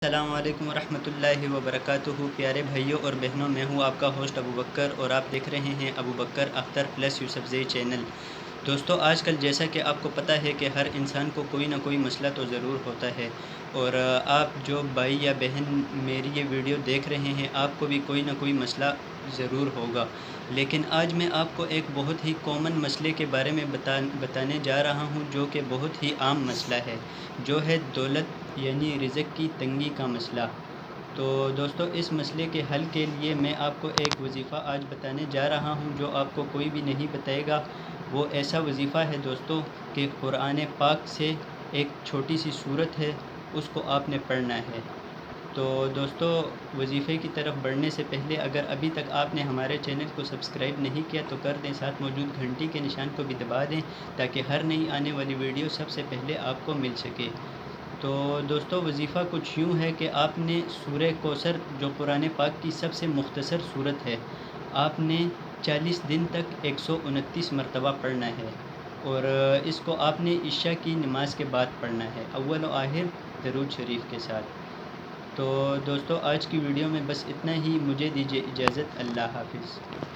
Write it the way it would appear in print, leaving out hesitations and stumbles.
السلام علیکم ورحمۃ اللہ وبرکاتہ۔ پیارے بھائیوں اور بہنوں، میں ہوں آپ کا ہوسٹ ابو بکر اور آپ دیکھ رہے ہیں ابو بکر اختر پلس یوسفزئی چینل۔ دوستو، آج کل جیسا کہ آپ کو پتہ ہے کہ ہر انسان کو کوئی نہ کوئی مسئلہ تو ضرور ہوتا ہے، اور آپ جو بھائی یا بہن میری یہ ویڈیو دیکھ رہے ہیں، آپ کو بھی کوئی نہ کوئی مسئلہ ضرور ہوگا۔ لیکن آج میں آپ کو ایک بہت ہی کامن مسئلے کے بارے میں بتانے جا رہا ہوں، جو کہ بہت ہی عام مسئلہ ہے، جو ہے دولت یعنی رزق کی تنگی کا مسئلہ۔ تو دوستو، اس مسئلے کے حل کے لیے میں آپ کو ایک وظیفہ آج بتانے جا رہا ہوں، جو آپ کو کوئی بھی نہیں بتائے گا۔ وہ ایسا وظیفہ ہے دوستو کہ قرآن پاک سے ایک چھوٹی سی سورت ہے، اس کو آپ نے پڑھنا ہے۔ تو دوستو، وظیفے کی طرف بڑھنے سے پہلے اگر ابھی تک آپ نے ہمارے چینل کو سبسکرائب نہیں کیا تو کر دیں، ساتھ موجود گھنٹی کے نشان کو بھی دبا دیں، تاکہ ہر نئی آنے والی ویڈیو سب سے پہلے آپ کو مل سکے۔ تو دوستو، وظیفہ کچھ یوں ہے کہ آپ نے سورہ کوثر، جو قرآن پاک کی سب سے مختصر سورت ہے، آپ نے 40 دن تک 129 مرتبہ پڑھنا ہے، اور اس کو آپ نے عشاء کی نماز کے بعد پڑھنا ہے، اول و آخر درود شریف کے ساتھ۔ تو دوستو، آج کی ویڈیو میں بس اتنا ہی، مجھے دیجیے اجازت، اللہ حافظ۔